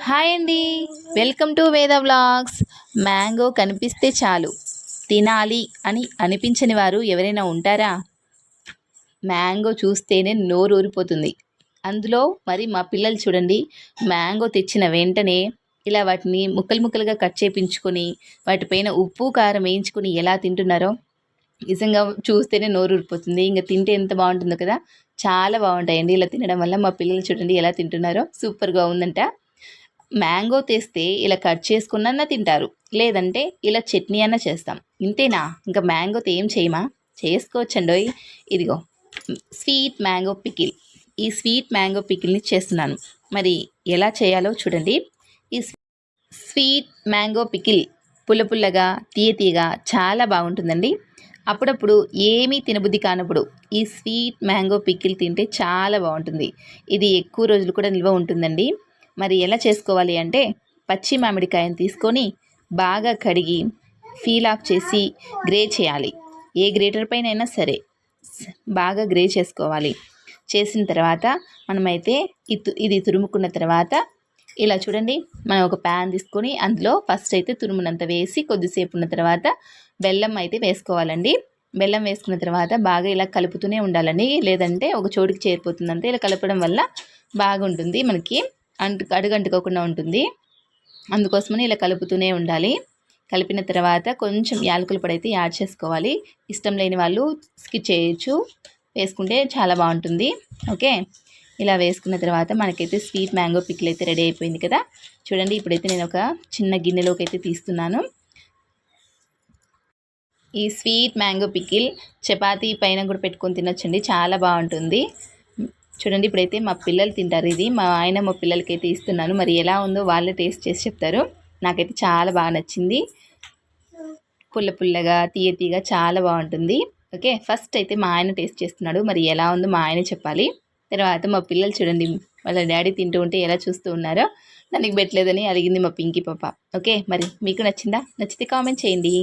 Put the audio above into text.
Hi అండి, welcome to వేద vlogs. Mango కనిపిస్తే చాలు తినాలి అని అనిపించని వారు ఎవరైనా ఉంటారా? మ్యాంగో చూస్తేనే నోరు ఊరిపోతుంది. అందులో మరి మా పిల్లలు చూడండి, మ్యాంగో తెచ్చిన వెంటనే ఇలా వాటిని ముక్కలు ముక్కలుగా కట్ చేపించుకొని వాటిపైన ఉప్పు కారం వేయించుకొని ఎలా తింటున్నారో నిజంగా చూస్తేనే నోరు ఊరిపోతుంది. ఇంకా తింటే ఎంత బాగుంటుందో కదా, చాలా బాగుంటాయండి. ఇలా తినడం వల్ల మా పిల్లలు చూడండి ఎలా తింటున్నారో, సూపర్గా ఉందంట. మ్యాంగో తెస్తే ఇలా కట్ చేసుకున్నా తింటారు, లేదంటే ఇలా చట్నీ అన్నా చేస్తాం. ఇంతేనా? ఇంకా మ్యాంగోతో ఏం చేయమా? చేసుకోవచ్చండోయ్. ఇదిగో స్వీట్ మ్యాంగో పికిల్. ఈ స్వీట్ మ్యాంగో పికిల్ని చేస్తున్నాను. మరి ఎలా చేయాలో చూడండి. ఈ స్వీట్ మ్యాంగో పికిల్ పుల్ల పుల్లగా తీయ తీయగా చాలా బాగుంటుందండి. అప్పుడప్పుడు ఏమీ తినబుద్ధి కానప్పుడు ఈ స్వీట్ మ్యాంగో పికిల్ తింటే చాలా బాగుంటుంది. ఇది ఎక్కువ రోజులు కూడా నిల్వ ఉంటుందండి. మరి ఎలా చేసుకోవాలి అంటే, పచ్చి మామిడికాయను తీసుకొని బాగా కడిగి ఫీల్ ఆఫ్ చేసి గ్రే చేయాలి. ఏ గ్రేటర్ పైన అయినా సరే బాగా గ్రే చేసుకోవాలి. చేసిన తర్వాత మనమైతే ఇది తురుముకున్న తర్వాత ఇలా చూడండి, మనం ఒక ప్యాన్ తీసుకొని అందులో ఫస్ట్ అయితే తురుమునంత వేసి కొద్దిసేపు ఉన్న తర్వాత బెల్లం అయితే వేసుకోవాలండి. బెల్లం వేసుకున్న తర్వాత బాగా ఇలా కలుపుతూనే ఉండాలండి, లేదంటే ఒక చోటుకి చేరిపోతుందంటే ఇలా కలపడం వల్ల బాగుంటుంది, మనకి అడుగంటుకోకుండా ఉంటుంది. అందుకోసమని ఇలా కలుపుతూనే ఉండాలి. కలిపిన తర్వాత కొంచెం యాలకుల పొడి అయితే యాడ్ చేసుకోవాలి. ఇష్టం లేని వాళ్ళు స్కిప్ చేయొచ్చు, వేసుకుంటే చాలా బాగుంటుంది. ఓకే, ఇలా వేసుకున్న తర్వాత మనకైతే స్వీట్ మ్యాంగో పికిల్ అయితే రెడీ అయిపోయింది కదా. చూడండి, ఇప్పుడైతే నేను ఒక చిన్న గిన్నెలోకి అయితే తీస్తున్నాను. ఈ స్వీట్ మ్యాంగో పికిల్ చపాతీ పైన కూడా పెట్టుకొని తినొచ్చండి, చాలా బాగుంటుంది. చూడండి, ఇప్పుడైతే మా పిల్లలు తింటారు. ఇది మా ఆయన మా పిల్లలకైతే ఇస్తున్నాను. మరి ఎలా ఉందో వాళ్ళే టేస్ట్ చేసి చెప్తారు. నాకైతే చాలా బాగా నచ్చింది. పుల్ల పుల్లగా తీయ తీయగా చాలా బాగుంటుంది. ఓకే, ఫస్ట్ అయితే మా ఆయన టేస్ట్ చేస్తున్నాడు. మరి ఎలా ఉందో మా ఆయన చెప్పాలి. తర్వాత మా పిల్లలు చూడండి, వాళ్ళ డాడీ తింటూ ఉంటే ఎలా చూస్తూ ఉన్నారో. దానికి పెట్టలేదని అడిగింది మా పింకీ పాప. ఓకే, మరి మీకు నచ్చిందా? నచ్చితే కామెంట్ చేయండి.